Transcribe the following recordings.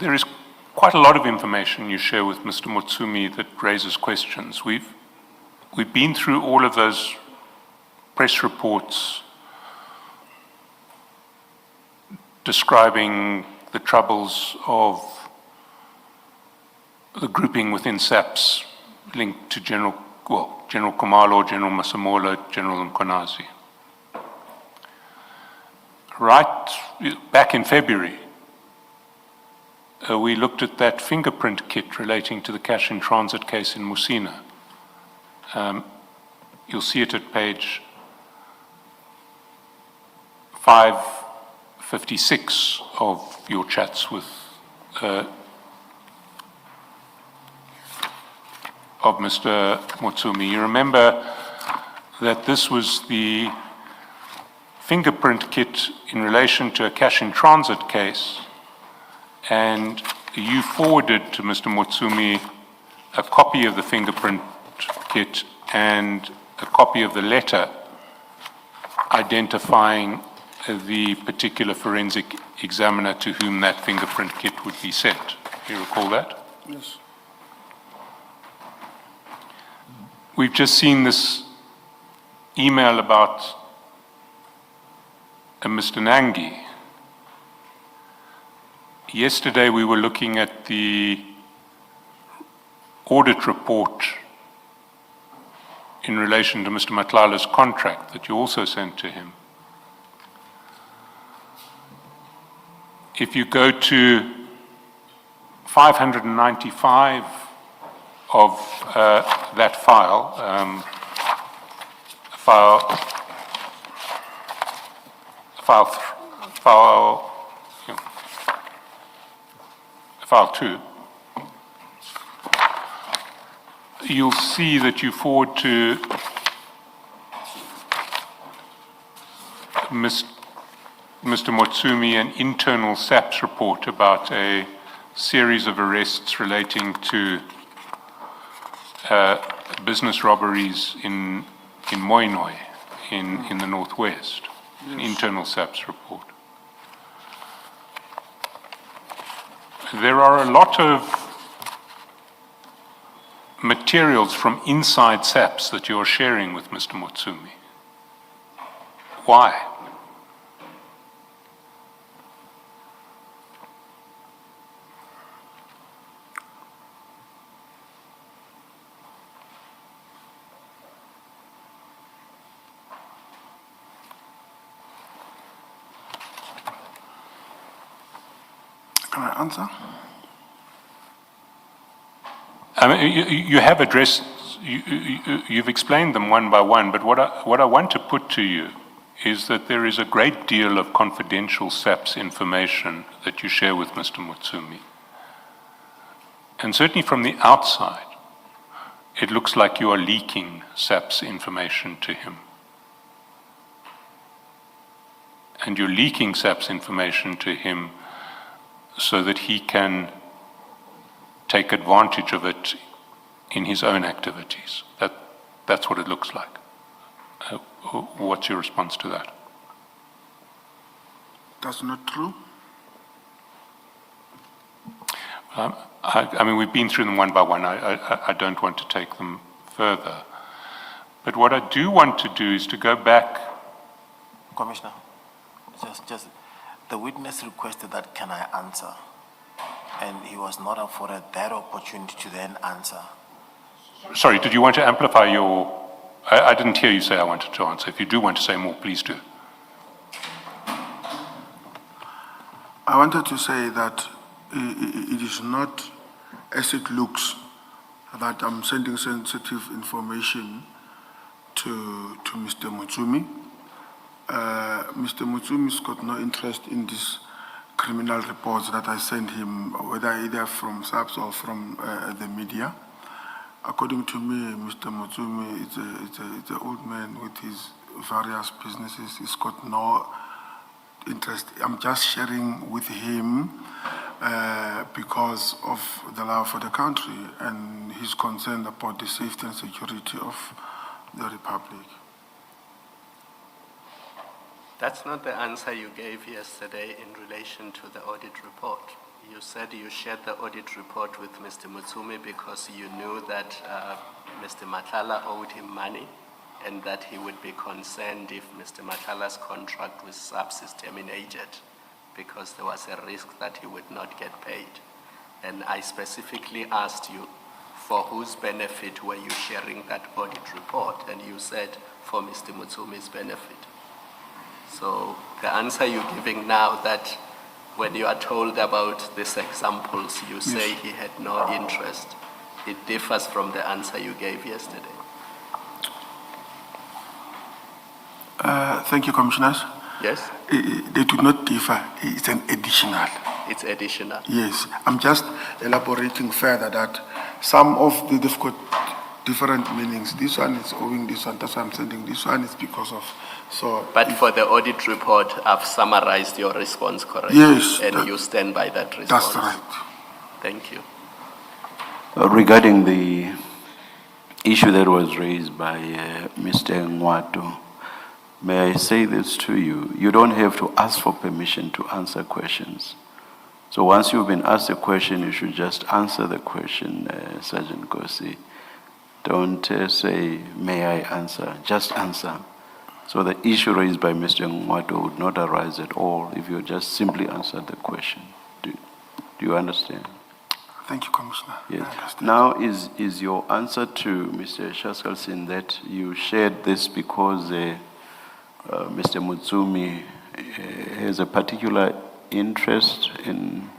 There is quite a lot of information you share with Mr. Motsoemi that raises questions. We've been through all of those press reports describing the troubles of the grouping within SAPS linked to General Khumalo, General Masemola, General Mkonazi. Right back in February, we looked at that fingerprint kit relating to the cash in transit case in Musina. You'll see it at page 556 of your chats with of Mr. Motsoemi. You remember that this was the fingerprint kit in relation to a cash in transit case, and you forwarded to Mr. Motsoemi a copy of the fingerprint kit and a copy of the letter identifying the particular forensic examiner to whom that fingerprint kit would be sent. Do you recall that? Yes. We've just seen this email about Mr. Nangi. Yesterday we were looking at the audit report in relation to Mr. Matlala's contract that you also sent to him. If you go to 595 of that file, file 2, you'll see that you forward to Mr. Motsoemi an internal SAPS report about a series of arrests relating to business robberies in Moinoi in the northwest, yes. An internal SAPS report. There are a lot of materials from inside SAPS that you're sharing with Mr. Motsoemi. Why? Can I answer? I mean, you have addressed, you've explained them one by one, but what I want to put to you is that there is a great deal of confidential SAPS information that you share with Mr. Motsoemi. And certainly from the outside, it looks like you are leaking SAPS information to him. And you're leaking SAPS information to him so that he can take advantage of it in his own activities. That's what it looks like. What's your response to that? That's not true. I mean, we've been through them one by one. I don't want to take them further. But what I do want to do is to go back. Commissioner, just the witness requested that can I answer? And he was not afforded that opportunity to then answer. Sorry, did you want to amplify your... I didn't hear you say I wanted to answer. If you do want to say more, please do. I wanted to say that it is not as it looks that I'm sending sensitive information to Mr. Motsoemi. Mr. Motsoemi's got no interest in these criminal reports that I send him, whether either from SAPS or from the media. According to me, Mr. Motsoemi is an old man with his various businesses. He's got no interest. I'm just sharing with him because of the love for the country and his concern about the safety and security of the Republic. That's not the answer you gave yesterday in relation to the audit report. You said you shared the audit report with Mr. Motsoemi because you knew that Mr. Matlala owed him money and that he would be concerned if Mr. Matlala's contract with SAPS is terminated because there was a risk that he would not get paid. And I specifically asked you, for whose benefit were you sharing that audit report? And you said for Mr. Motsoemi's benefit. So the answer you're giving now, that when you are told about these examples, you say he had no interest, it differs from the answer you gave yesterday. Thank you, Commissioners. Yes? They do not differ. It's an additional. It's additional. Yes, I'm just elaborating further that some of the different meanings, this one is owing this one, that's why I'm sending this one is because of, so. But for the audit report, I've summarized your response correctly. Yes, and you stand by that response. That's right. Thank you. Regarding the issue that was raised by Mr. Ngwato, may I say this to you? You don't have to ask for permission to answer questions. So once you've been asked a question, you should just answer the question, Sergeant Gosi. Don't say, may I answer? Just answer. So the issue raised by Mr. Ngwato would not arise at all if you just simply answered the question. Do you understand? Thank you, Commissioner. Yes. I understand. Now, is your answer to Mr. Chaskalson that you shared this because Mr. Motsoemi has a particular interest in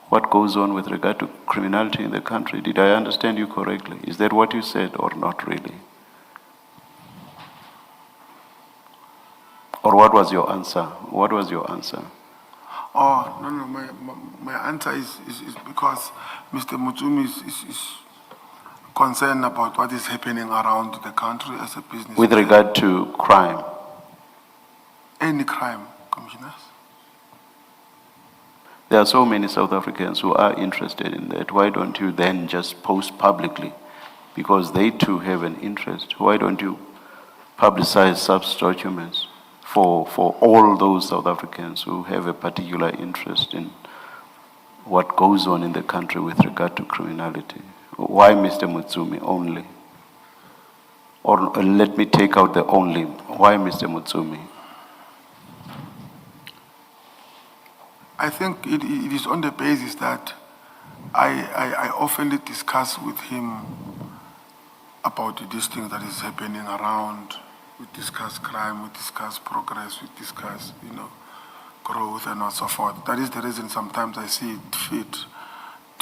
what goes on with regard to criminality in the country? Did I understand you correctly? Is that what you said or not really? Or what was your answer? What was your answer? Oh, no, my answer is because Mr. Motsoemi is concerned about what is happening around the country as a business. With regard to crime? Any crime, Commissioners. There are so many South Africans who are interested in that. Why don't you then just post publicly? Because they too have an interest. Why don't you publicize SAPS documents for all those South Africans who have a particular interest in what goes on in the country with regard to criminality? Why Mr. Motsoemi only? Or let me take out the only. Why Mr. Motsoemi? I think it is on the basis that I often discuss with him about these things that is happening around. We discuss crime, we discuss progress, we discuss, growth and so forth. That is the reason sometimes I see it fit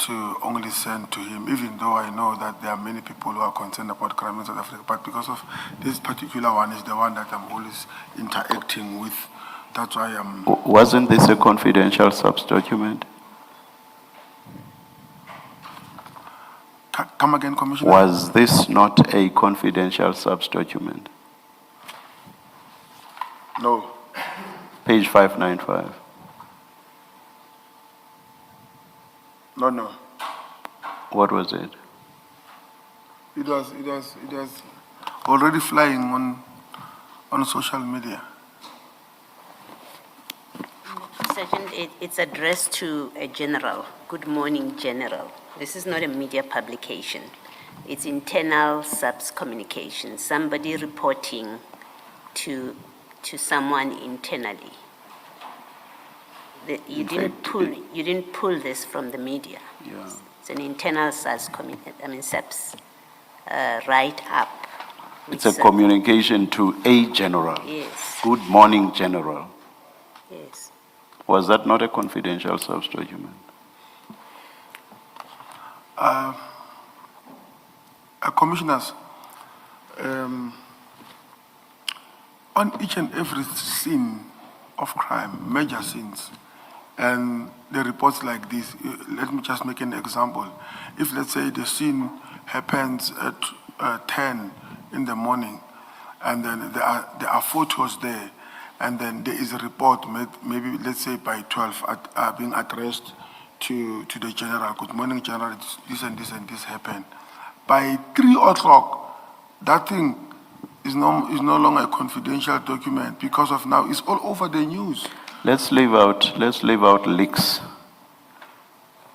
to only send to him, even though I know that there are many people who are concerned about crime in South Africa. But because of this particular one is the one that I'm always interacting with. That's why I'm... Wasn't this a confidential SAPS document? Come again, Commissioner? Was this not a confidential SAPS document? No. Page 595. No. What was it? It was already flying on social media. Sergeant, it's addressed to a general. Good morning, General. This is not a media publication. It's internal SAPS communication. Somebody reporting to someone internally. You didn't pull this from the media. Yeah. It's an internal SAPS write-up. It's a communication to a general. Yes. Good morning, General. Yes. Was that not a confidential SAPS document? Commissioners, on each and every scene of crime, major scenes, and the reports like this, let me just make an example. If, let's say, the scene happens at 10 in the morning, and then there are photos there, and then there is a report, maybe, let's say, by 12, being addressed to the general. Good morning, General, this and this and this happened. By 3 o'clock, that thing is no longer a confidential document because of now it's all over the news. Let's leave out leaks.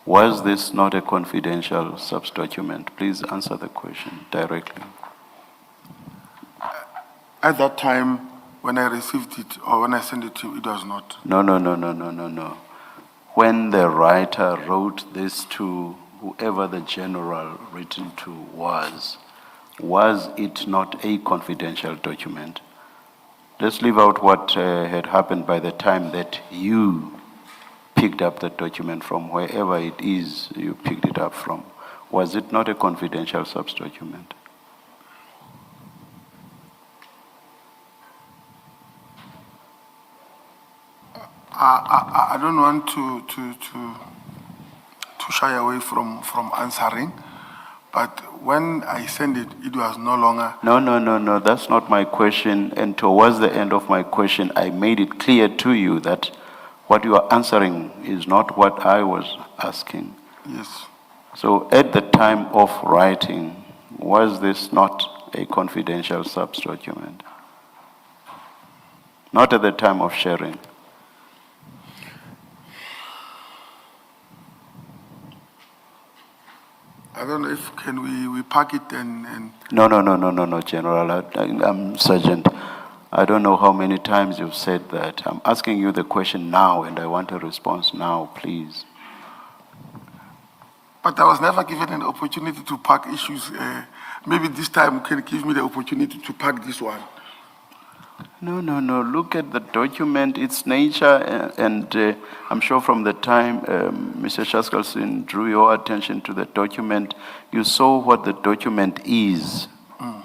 Was this not a confidential SAPS document? Please answer the question directly. At that time, when I received it or when I sent it to you, it was not. No. When the writer wrote this to whoever the general written to was it not a confidential document? Let's leave out what had happened by the time that you picked up the document from wherever it is you picked it up from. Was it not a confidential SAPS document? I don't want to shy away from answering, but when I sent it, it was no longer. No, that's not my question. And towards the end of my question, I made it clear to you that what you are answering is not what I was asking. Yes. So at the time of writing, was this not a confidential SAPS document? Not at the time of sharing. I don't know if can we pack it and No, General. I'm Sergeant. I don't know how many times you've said that. I'm asking you the question now, and I want a response now, please. But I was never given an opportunity to pack issues. Maybe this time can give me the opportunity to pack this one. No. Look at the document, its nature, and I'm sure from the time Mr. Chaskalson drew your attention to the document, you saw what the document is.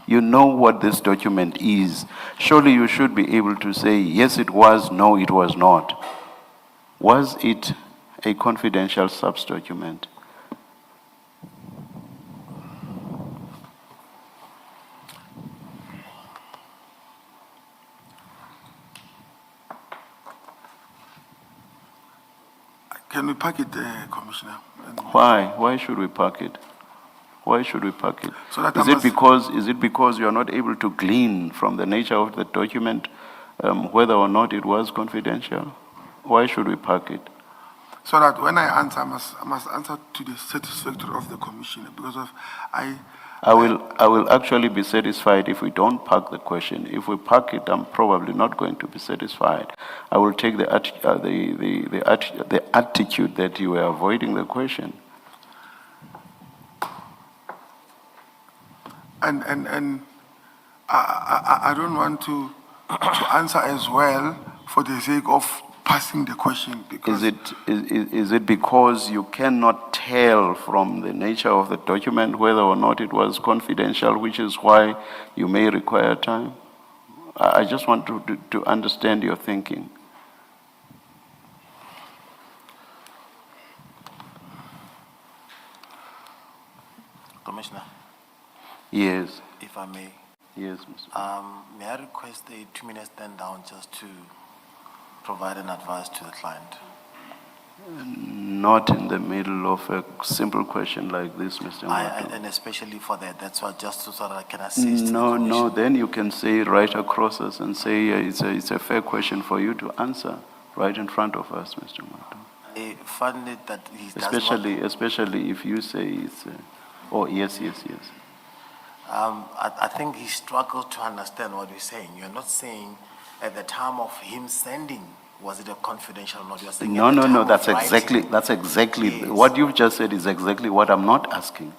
You know what this document is. Surely you should be able to say, yes, it was, no, it was not. Was it a confidential SAPS document? Can we pack it, Commissioner? Why? Why should we pack it? Why should we pack it? So that Is it because you are not able to glean from the nature of the document whether or not it was confidential? Why should we pack it? So that when I answer, I must answer to the satisfaction of the Commissioner, because of I will actually be satisfied if we don't pack the question. If we pack it, I'm probably not going to be satisfied. I will take the attitude that you were avoiding the question. And I don't want to answer as well for the sake of passing the question, because Is it because you cannot tell from the nature of the document whether or not it was confidential, which is why you may require time? I just want to understand your thinking. Commissioner, Yes. if I may, Yes, Mr. may I request a 2-minute stand down just to provide an advice to the client? Not in the middle of a simple question like this, Mr. Mwato. And especially for that, that's why just so that I can assist the No, commission. then you can say right across us and say it's a fair question for you to answer right in front of us, Mr. Mwato. I find it that he does not. Especially if you say it's, oh, yes. I think he struggles to understand what we're saying. You're not saying at the time of him sending, was it a confidential or not? You're saying at the time No, of that's writing. exactly, Yes. what you've just said is exactly what I'm not asking.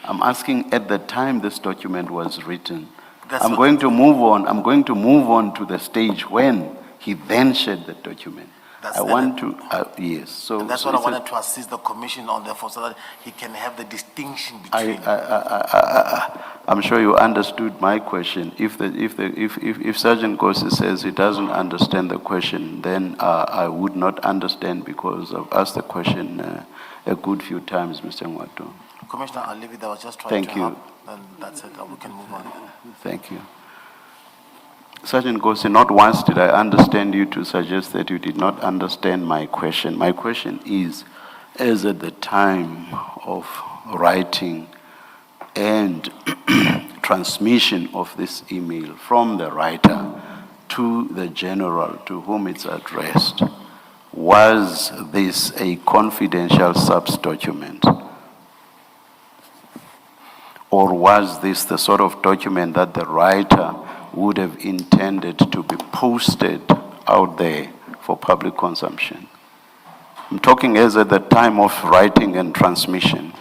I'm asking at the time this document was written. I'm going to move on to the stage when he then shared the document. That's I want to, yes, so. And that's so what I it's a- wanted to assist the commission on, therefore, so that he can have the distinction between. I'm sure you understood my question. If Sergeant Gosi says he doesn't understand the question, then I would not understand, because I've asked the question a good few times, Mr. Mwato. Commissioner, I'll leave it there. I was just trying Thank to you. help. And that's it. We can move on. Thank you. Sergeant Gosi, not once did I understand you to suggest that you did not understand my question. My question is, as at the time of writing and transmission of this email from the writer to the general to whom it's addressed, was this a confidential SAPS document? Or was this the sort of document that the writer would have intended to be posted out there for public consumption? I'm talking as at the time of writing and transmission.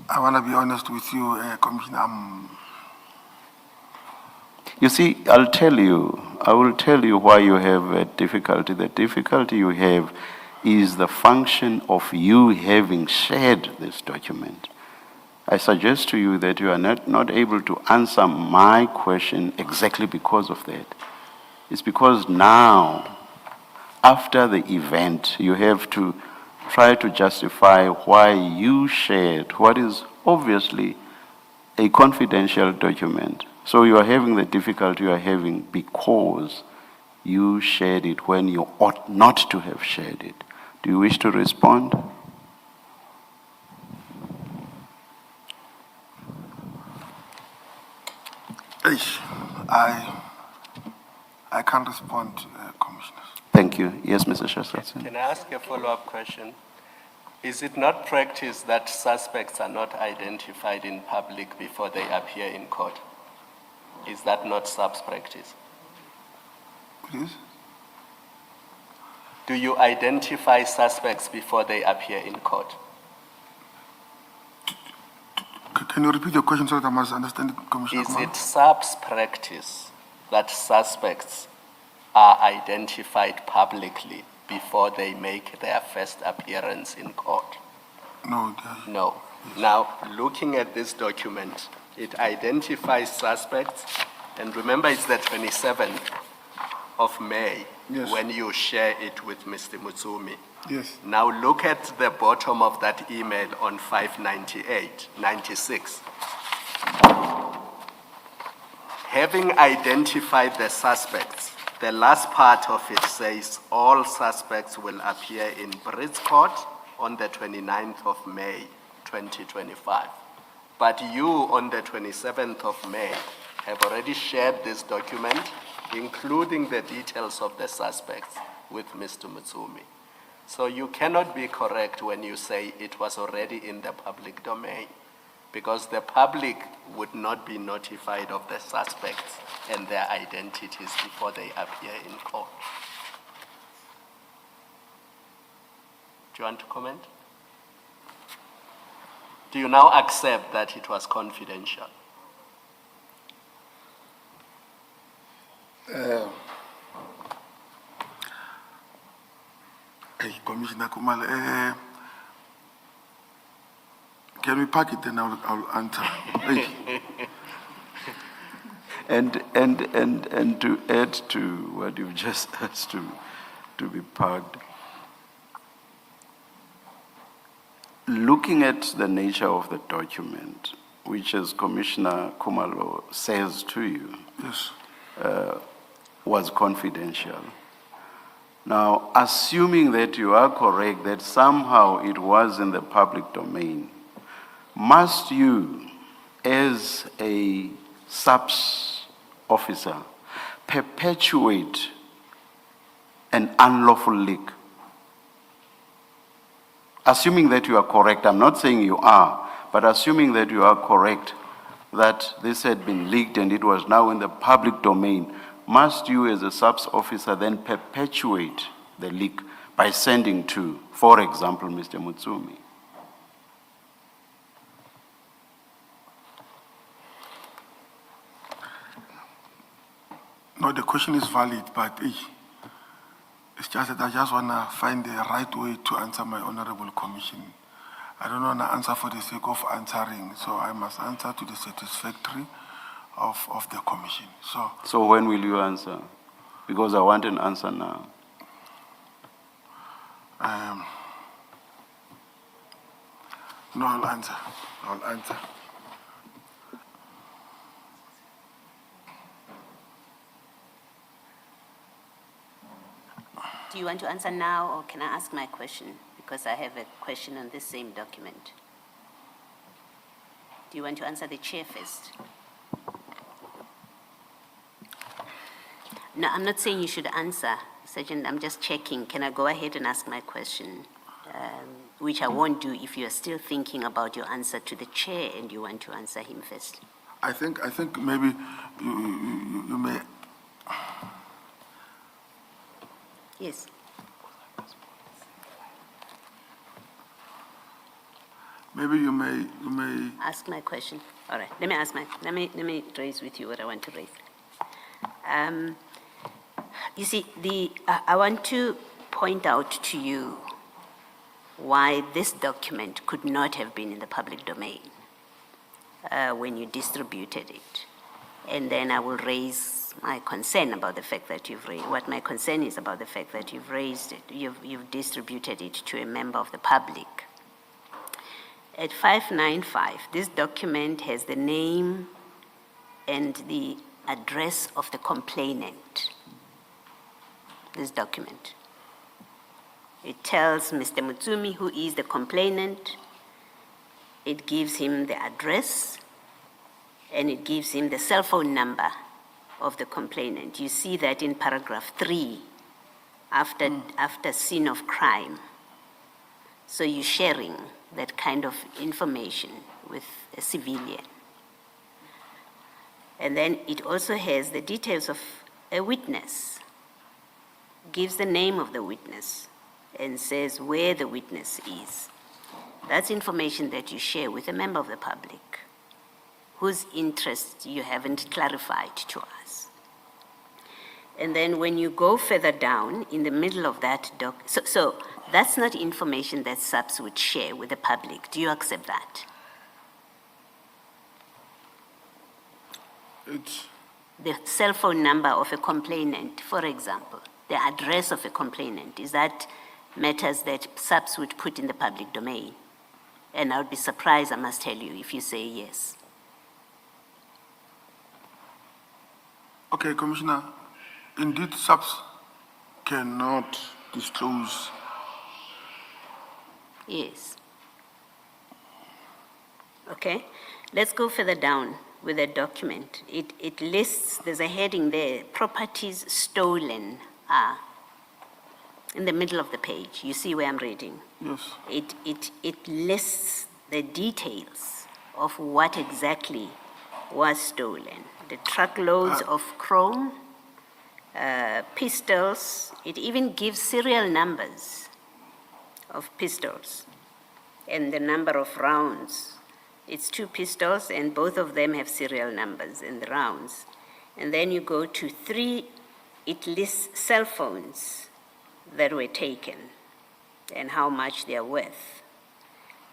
I want to be honest with you, Commissioner. You see, I will tell you why you have a difficulty. The difficulty you have is the function of you having shared this document. I suggest to you that you are not able to answer my question exactly because of that. It's because now, after the event, you have to try to justify why you shared what is obviously a confidential document. So you are having the difficulty you are having because you shared it when you ought not to have shared it. Do you wish to respond? I can't respond, Commissioner. Thank you. Yes, Mr. Chaskalson. Can I ask a follow-up question? Is it not practice that suspects are not identified in public before they appear in court? Is that not SAPS practice? Please? Do you identify suspects before they appear in court? Can you repeat your question so that I must understand it, Commissioner? Is Kumalo? it SAPS practice that suspects are identified publicly before they make their first appearance in court? No, No. Now, looking at this document, it identifies suspects, and remember it's the 27th of May Yes. when you share it with Mr. Motsoemi. yes. Now look at the bottom of that email on 598-96. Having identified the suspects, the last part of it says all suspects will appear in Brits Court on the 29th of May, 2025. But you, on the 27th of May, have already shared this document, including the details of the suspects, with Mr. Motsoemi. So you cannot be correct when you say it was already in the public domain, because the public would not be notified of the suspects and their identities before they appear in court. Do you want to comment? Do you now accept that it was confidential? Hey, Commissioner Kumalo, can we pack it then I'll answer? Hey, And to add to what you've just asked to be parked, looking at the nature of the document, which as Commissioner Kumalo says to you, yes. was confidential. Now, assuming that you are correct, that somehow it was in the public domain, must you, as a SAPS officer, perpetuate an unlawful leak? Assuming that you are correct, I'm not saying you are, but assuming that you are correct, that this had been leaked and it was now in the public domain, must you as a SAPS officer then perpetuate the leak by sending to, for example, Mr. Motsoemi? No, the question is valid, but it's just that I just want to find the right way to answer my honorable commission. I don't want to answer for the sake of answering, so I must answer to the satisfactory of the commission. So when will you answer? Because I want an answer now. No, I'll answer. I'll answer. Do you want to answer now, or can I ask my question? because I have a question on this same document. Do you want to answer the chair first? No, I'm not saying you should answer, Sergeant. I'm just checking. Can I go ahead and ask my question? Which I won't do if you're still thinking about your answer to the chair and you want to answer him first. I think maybe you may, Yes. maybe you may, Ask my question. All right. Let me raise with you what I want to raise. You see, I want to point out to you why this document could not have been in the public domain when you distributed it. And then I will raise my concern about the fact that what my concern is about the fact that you've raised it, you've distributed it to a member of the public. At 595, this document has the name and the address of the complainant. This document. It tells Mr. Motsoemi who is the complainant. It gives him the address, and it gives him the cell phone number of the complainant. You see that in paragraph 3, after scene of crime. So you're sharing that kind of information with a civilian. And then it also has the details of a witness, gives the name of the witness, and says where the witness is. That's information that you share with a member of the public whose interest you haven't clarified to us. And then when you go further down in the middle of that so that's not information that SAPS would share with the public. Do you accept that? it's, The cell phone number of a complainant, for example, the address of a complainant, is that matters that SAPS would put in the public domain? And I would be surprised, I must tell you, if you say yes. okay, Commissioner, indeed SAPS cannot disclose. Yes. Okay, let's go further down with the document. It lists, there's a heading there, properties stolen are. In the middle of the page, you see where I'm reading? Yes. It lists the details of what exactly was stolen. The truckloads of chrome, pistols, it even gives serial numbers of pistols and the number of rounds. It's 2 pistols and both of them have serial numbers and the rounds. And then you go to 3, it lists cell phones that were taken and how much they are worth.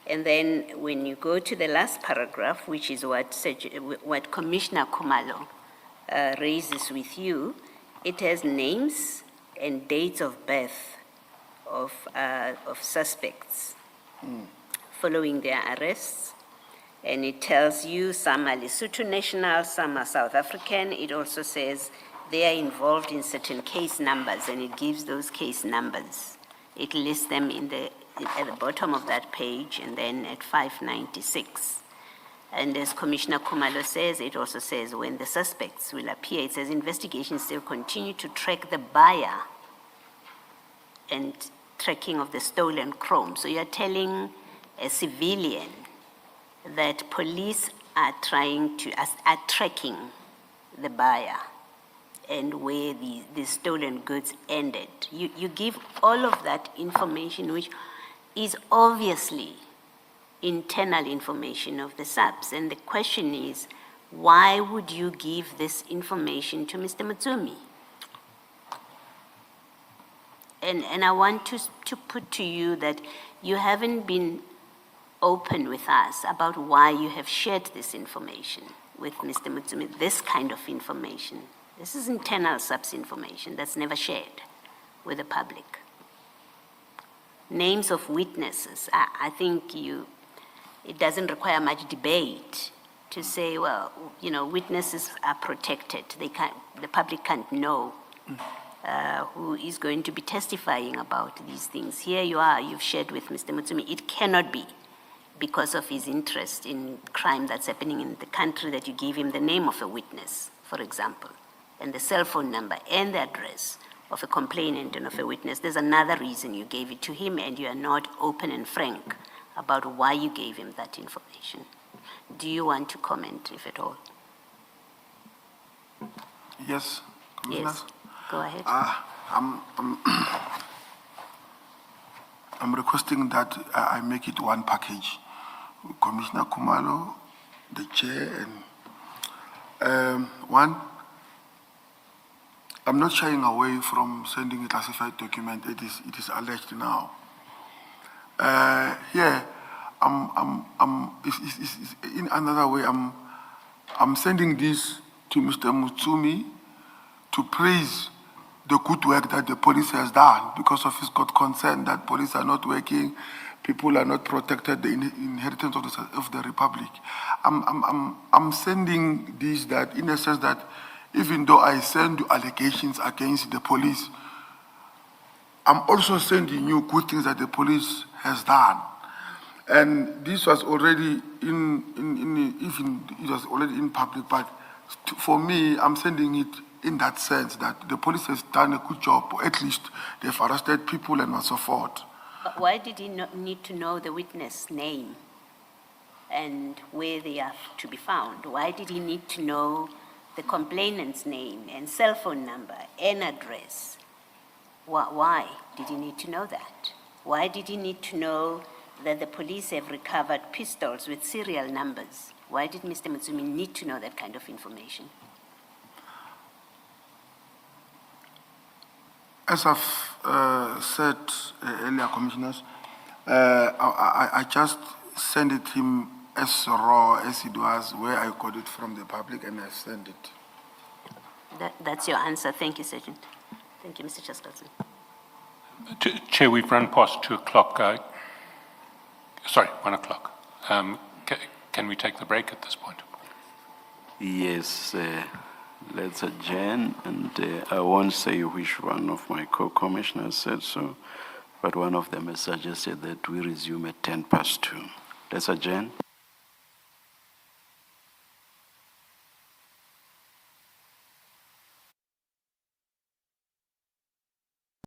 And then when you go to the last paragraph, which is what Commissioner Khumalo raises with you, it has names and dates of birth of suspects following their arrests. And it tells you some are Lesotho national, some are South African. It also says they are involved in certain case numbers, and it gives those case numbers. It lists them at the bottom of that page, and then at 596. And as Commissioner Khumalo says, it also says when the suspects will appear, it says investigations still continue to track the buyer and tracking of the stolen chrome. So you're telling a civilian that police are tracking the buyer and where the stolen goods ended. You give all of that information, which is obviously internal information of the SAPS. And the question is, why would you give this information to Mr. Motsoemi? And I want to put to you that you haven't been open with us about why you have shared this information with Mr. Motsoemi, this kind of information. This is internal SAPS information that's never shared with the public. Names of witnesses, I think it doesn't require much debate to say, well, witnesses are protected. The public can't know who is going to be testifying about these things. Here you are, you've shared with Mr. Motsoemi. It cannot be because of his interest in crime that's happening in the country that you give him the name of a witness, for example, and the cell phone number and the address of a complainant and of a witness. There's another reason you gave it to him, and you are not open and frank about why you gave him that information. Do you want to comment, if at all? Yes, Commissioners? Yes, go ahead. I'm requesting that I make it one package. Commissioner Kumalo, the chair, and one, I'm not shying away from sending a classified document. It is alleged now. Here, in another way, I'm sending this to Mr. Motsoemi to praise the good work that the police has done, because of his got concern that police are not working, people are not protected, the inheritance of the republic. I'm sending this that, in a sense that, even though I send you allegations against the police, I'm also sending you good things that the police has done. And this was already even it was already in public, but for me, I'm sending it in that sense that the police has done a good job, or at least they've arrested people and so forth. But why did he need to know the witness name and where they are to be found? Why did he need to know the complainant's name and cell phone number and address? Why did he need to know that? Why did he need to know that the police have recovered pistols with serial numbers? Why did Mr. Motsoemi need to know that kind of information? As I've said earlier, Commissioners, I just sent it him as raw as it was, where I got it from the public, and I sent it. That's your answer. Thank you, Sergeant. Thank you, Mr. Chaskalson. Chair, we've run past 2 o'clock. Sorry, 1 o'clock. Can we take the break at this point? Yes, let's adjourn, and I won't say which one of my co-commissioners said so, but one of them has suggested that we resume at 2:10. Let's adjourn.